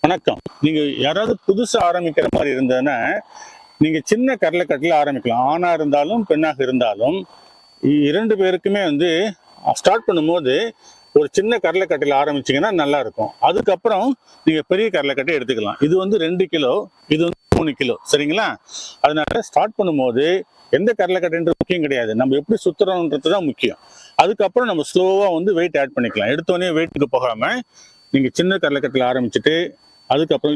வணக்கம். நீங்க யாராவது புதுசா ஆரம்பிக்கிற மாதிரி இருந்ததுன்னா நீங்க சின்ன கடலைக்கட்டில ஆரம்பிக்கலாம். ஆணா இருந்தாலும் பெண்ணாக இருந்தாலும் இரண்டு பேருக்குமே ஸ்டார்ட் பண்ணும்போது ஒரு சின்ன கடலைக்கட்டையில ஆரம்பிச்சீங்கன்னா நல்லா இருக்கும். அதுக்கப்புறம் நீங்க பெரிய கடலைக்கட்டை எடுத்துக்கலாம். இது 2 கிலோ, இது 3 கிலோ, சரிங்களா? அதனால ஸ்டார்ட் பண்ணும்போது எந்த கடலைக்கட்டைன்றது முக்கியம் கிடையாது, நம்ம எப்படி சுத்துறோம்ன்றது தான் முக்கியம். அதுக்கப்புறம் நம்ம ஸ்லோவா வெயிட் ஆட் பண்ணிக்கலாம். எடுத்தோடனே வெயிட்டுக்கு போகாம நீங்க சின்ன கடலைக்கட்டையில ஆரம்பிச்சுட்டு அதுக்கப்புறம்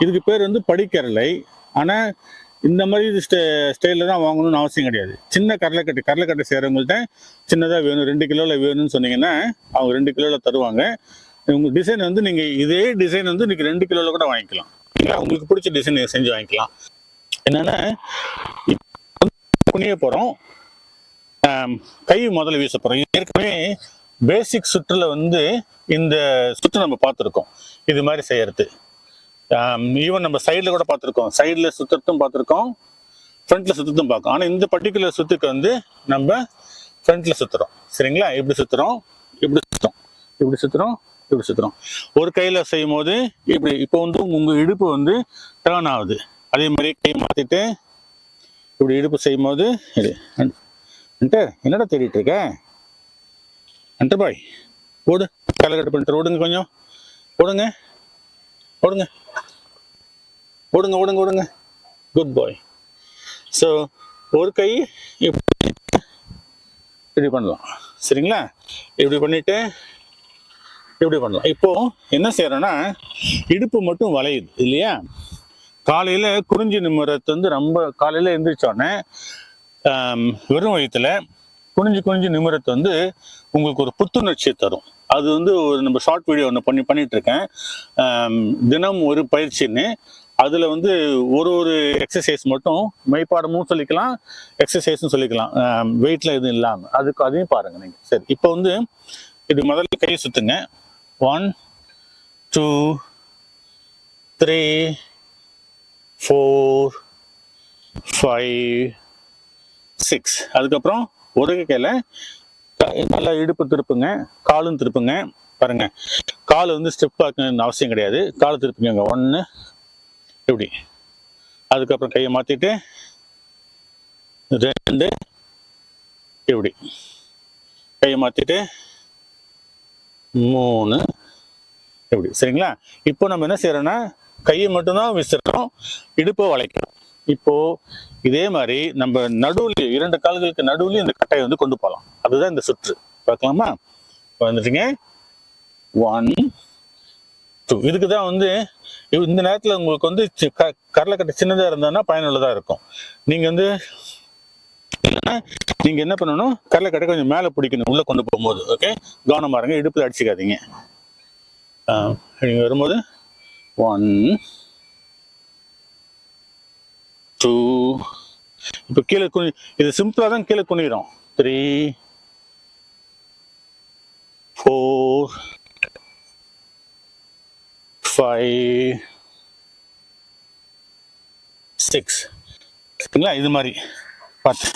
இதுக்கு பேர் படிக்கரலை. ஆனா இந்த மாதிரி ஸ்டைல தான் வாங்கணும்னு அவசியம் கிடையாது. சின்ன கடலைக்கட்டை செய்யறவங்கள்ட்ட சின்னதா வேணும், 2 கிலோல வேணும்னு சொன்னீங்கன்னா அவங்க 2 கிலோல தருவாங்க. உங்க டிசைன் நீங்க இதே டிசைன் நீங்க 2 கிலோல கூட வாங்கிக்கலாம். உங்களுக்கு பிடிச்ச டிசைன் செஞ்சு வாங்கிக்கலாம். என்னன்னா குனிய போறோம், கை முதல்ல வீச போறோம். ஏற்கனவே பேசிக் சுற்றுல இந்த சுற்று நம்ம பார்த்துருக்கோம். இது மாதிரி செய்யறது ஈவன் நம்ம சைட்ல கூட பார்த்துருக்கோம். சைட்ல சுத்தத்தும் பார்த்துருக்கோம், ஃப்ரண்ட்ல சுத்தத்தும் பார்க்கும். ஆனா இந்த பர்டிகுலர் சுத்துக்கு நம்ம ஃப்ரண்ட்ல சுத்துறோம், சரிங்களா? இப்படி சுத்துறோம், இப்படி சுத்துறோம், இப்படி சுத்துறோம், இப்படி சுத்துறோம். ஒரு கையில செய்யும் போது இப்படி இப்போ உங்க இடுப்பு டேர்ன் ஆகுது. அதே மாதிரி கை மாத்திட்டு இப்படி இடுப்பு செய்யும் போது என்னடா தேடிட்டு இருக்க பாய், ஓடு, களைகட்டு பண்ணிட்டு ஓடுங்க, கொஞ்சம் ஓடுங்க, ஓடுங்க, ஓடுங்க, ஓடுங்க, ஓடுங்க, குட் பாய். ஸோ ஒரு கை இப்படி பண்ணலாம், சரிங்களா? இப்படி பண்ணிட்டு இப்படி பண்ணலாம். இப்போ என்ன செய்யறோம்னா இடுப்பு மட்டும் வளையுது இல்லையா? காலையில குறிஞ்சி நிமிரத்து ரொம்ப காலையில எந்திரிச்சோடனே வெறும் வயிற்றுல குனிஞ்சு நிமிரத்து உங்களுக்கு ஒரு புத்துணர்ச்சியை தரும். அது ஒரு நம்ம ஷார்ட் வீடியோ ஒன்று பண்ணிட்டு இருக்கேன், தினம் ஒரு பயிற்சின்னு. அதுல ஒரு எக்ஸசைஸ் மட்டும் மெய்ப்பாடமும் சொல்லிக்கலாம், எக்ஸசைஸும் சொல்லிக்கலாம், வெயிட்ல எதுவும் இல்லாம. அதையும் பாருங்க நீங்க. சரி, இப்போ இது முதல்ல கையை சுத்துங்க. 1 2 3 4 5 6. அதுக்கப்புறம் ஒரு கையில நல்லா இடுப்பு திருப்புங்க, காலும் திருப்புங்க. பாருங்க, கால் ஸ்டெப் ஆக்கணும்னு அவசியம் கிடையாது. காலை திருப்புங்க 1 இப்படி. அதுக்கப்புறம் கையை மாத்திட்டு 2 இப்படி. கையை மாத்திட்டு 3 இப்படி, சரிங்களா? இப்போ நம்ம என்ன செய்யறோம்னா கையை மட்டும்தான் விசிறோம், இடுப்பை வளைக்கிறோம். இப்போ இதே மாதிரி நம்ம நடுவுல 2 கால்களுக்கு நடுவுலயும் இந்த கட்டையை கொண்டு போகலாம். அதுதான் இந்த சுற்று. பார்க்கலாமா? வந்துட்டீங்க. 1 2. இதுக்குதான் இந்த நேரத்துல உங்களுக்கு கடலைக்கட்டை சின்னதா இருந்தா பயனுள்ளதா இருக்கும். நீங்க இல்லைன்னா நீங்க என்ன பண்ணணும், கடலைக்கட்டை கொஞ்சம் மேல பிடிக்கணும் உள்ள கொண்டு போகும்போது. ஓகே, கவனமா இருங்க, இடுப்புல அடிச்சுக்காதீங்க. நீங்க வரும்போது 1 2. இப்ப கீழே இது சிம்பிளா தான் கீழே குனிறோம். 3 4 5 6. சரிங்களா? இது மாதிரி பார்த்து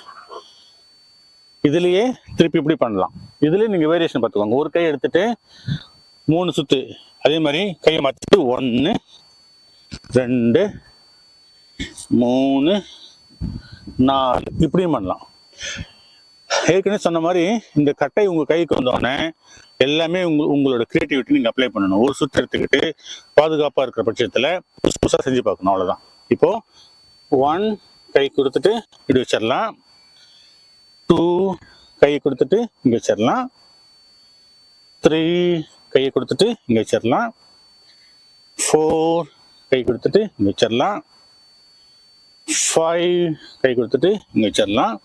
இதுலயே திருப்பி இப்படி பண்ணலாம். இதுலயே நீங்க வேரியேஷன் பார்த்துக்கோங்க. ஒரு கை எடுத்துட்டு 3 சுத்து, அதே மாதிரி கையை மாத்திட்டு 1 2 3 4 இப்படியும் பண்ணலாம். ஏற்கனவே சொன்ன மாதிரி இந்த கட்டை உங்க கைக்கு வந்தோடனே எல்லாமே உங்களோட கிரியேட்டிவிட்டி நீங்க அப்ளை பண்ணணும். ஒரு சுற்று எடுத்துக்கிட்டு பாதுகாப்பா இருக்கிற பட்சத்துல புதுசா செஞ்சு பார்க்கணும், அவ்வளவுதான். இப்போ 1 கை கொடுத்துட்டு இப்படி வச்சிடலாம், 2 கையை கொடுத்துட்டு இங்க வச்சிடலாம், 3 கையை கொடுத்துட்டு இங்க வச்சிடலாம், 4 கை கொடுத்துட்டு இங்க வச்சிடலாம், 5 கை கொடுத்துட்டு இங்க வச்சிடலாம்,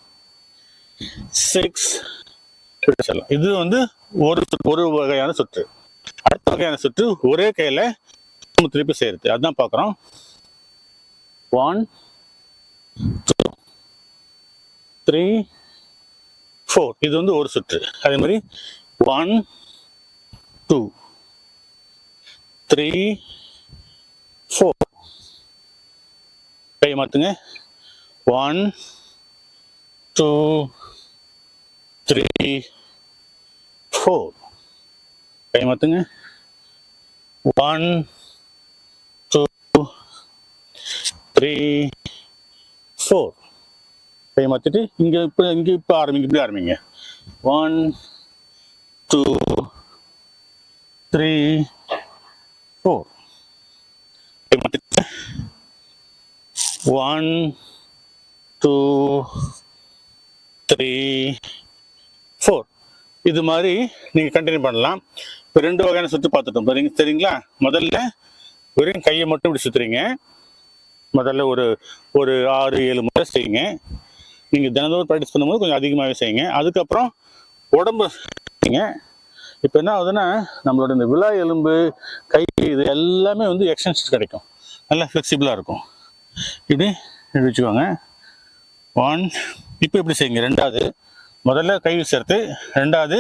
6 வச்சிடலாம். இது ஒரு வகையான சுற்று. அடுத்த வகையான சுற்று ஒரே கையில திருப்பி செய்யறது, அதுதான் பாக்குறோம். 1 2 3 4. இது ஒரு சுற்று. அதே மாதிரி 1 2 3 4. கை மாத்துங்க. 1 2 3 4. கை மாத்துங்க. 1 2 3 4 கை மாத்திட்டு இங்க இப்ப ஆரம்பிங்க, இப்படி ஆரம்பிங்க. 1 2 3 4 கை மாத்திட்டு 1 2 3 4 இது மாதிரி நீங்க கண்டினியூ பண்ணலாம். இப்போ 2 வகையான சுற்று பார்த்துட்டோம் சரிங்களா. முதல்ல வெறும் கையை மட்டும் இப்படி சுத்துறீங்க. முதல்ல ஒரு 6-7 முறை செய்யுங்க. நீங்க தினந்தோறும் ப்ராக்டிஸ் பண்ணும்போது கொஞ்சம் அதிகமாகவே செய்யுங்க. அதுக்கப்புறம் உடம்பு செய்யுங்க. இப்போ என்ன ஆகுதுன்னா, நம்மளோட இந்த விலா எலும்பு, கை, இது எல்லாமே வந்து எக்ஸ்டென்ஷன் கிடைக்கும், நல்லா ஃப்ளெக்சிபிளாக இருக்கும். இப்படி வச்சுக்கோங்க. 1 இப்போ இப்படி செய்யுங்க. 2வது முதல்ல கை சேர்த்து, 2வது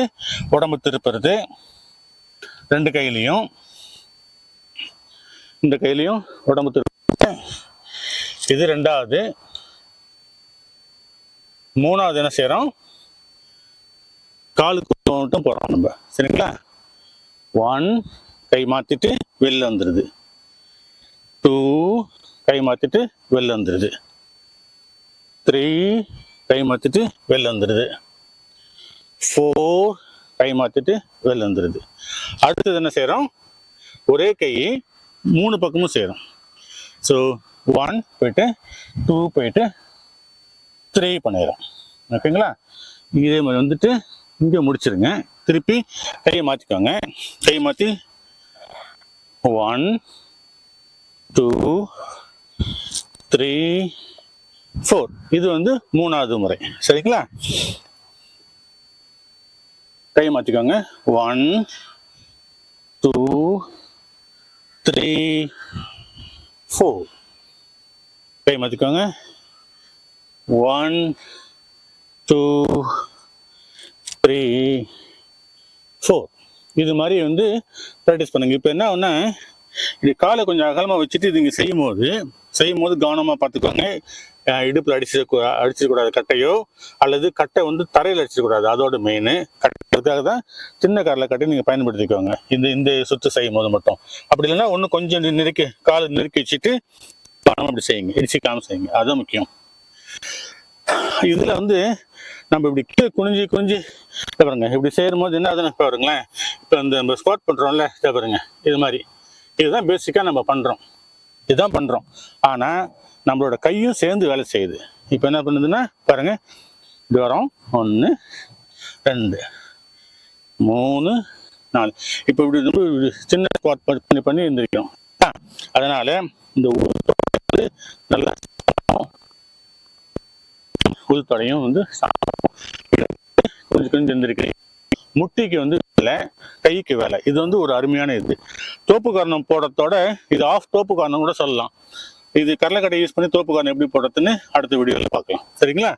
உடம்பு திருப்புறது. 2 கையிலையும், இந்த கையிலையும் உடம்பு திருப்புறது. இது 2வது. 3வது என்ன செய்யறோம், காலுக்கு மட்டும் போறோம் நம்ம, சரிங்களா. 1 கை மாத்திட்டு வெளில வந்துடுது. 2 கை மாத்திட்டு வெளில வந்துடுது. 3 கை மாத்திட்டு வெளில வந்துடுது. 4 கை மாத்திட்டு வெளில வந்துடுது. அடுத்தது என்ன செய்யறோம், ஒரே கை 3 பக்கமும் செய்யறோம். ஸோ 1 போயிட்டு 2 போயிட்டு 3 பண்ணிடுறோம். ஓகேங்களா. இதே மாதிரி வந்துட்டு இங்கே முடிச்சிருங்க. திருப்பி கையை மாற்றிக்கோங்க. கை மாற்றி 1 2 3 4 இது வந்து 3வது முறை, சரிங்களா. கை மாற்றிக்கோங்க. 1 2 3 4 கை மாற்றிக்கோங்க. 1 2 3 4 இது மாதிரி வந்து ப்ராக்டிஸ் பண்ணுங்க. இப்போ என்ன ஒன்று, இப்படி காலை கொஞ்சம் அகலமாக வச்சுட்டு இது இங்கே செய்யும் போது கவனமாக பார்த்துக்கோங்க. இடுப்பில் அடிச்சிடக்கூடாது கட்டையோ, அல்லது கட்டை வந்து தரையில் அடிச்சிடக்கூடாது. அதோட மெயின் கட்டுறதுக்காக தான் சின்ன காரில் கட்டி நீங்கள் பயன்படுத்திக்கோங்க இந்த சுற்று செய்யும் போது மட்டும். அப்படி இல்லைன்னா ஒன்று கொஞ்சம் காலை நெருக்கி வச்சுட்டு அப்படி செய்யுங்க, இடிச்சிக்காமல் செய்யுங்க, அதுதான் முக்கியம். இதில் வந்து நம்ம இப்படி கீழே குனிஞ்சு பாருங்க, இப்படி செய்யும் போது என்ன ஆகுதுன்னு பாருங்களேன். இப்போ நம்ம ஸ்குவாட் பண்ணுறோம்ல, பாருங்க, இது மாதிரி, இதுதான் பேசிக்காக நம்ம பண்ணுறோம், இதுதான் பண்ணுறோம். ஆனால் நம்மளோட கையும் சேர்ந்து வேலை செய்யுது. இப்போ என்ன பண்ணுதுன்னா பாருங்க, இப்படி வரோம். 1 2 3 4 இப்போ இப்படி சின்ன ஸ்குவாட் பண்ணி இருந்திருக்கிறோம். அதனால இந்த நல்லா உள்தொடையும் வந்து கொஞ்சம் இருந்திருக்கிறேன். முட்டிக்கு வந்து வேலை, கைக்கு வேலை. இது வந்து ஒரு அருமையான இது. தோப்பு காரணம் போடுறதோட இது ஆஃப் தோப்பு காரணம் கூட சொல்லலாம். இது கடலைக்கட்டை யூஸ் பண்ணி தோப்பு காரணம் எப்படி போடுறதுன்னு அடுத்த வீடியோவில் பார்க்கலாம், சரிங்களா.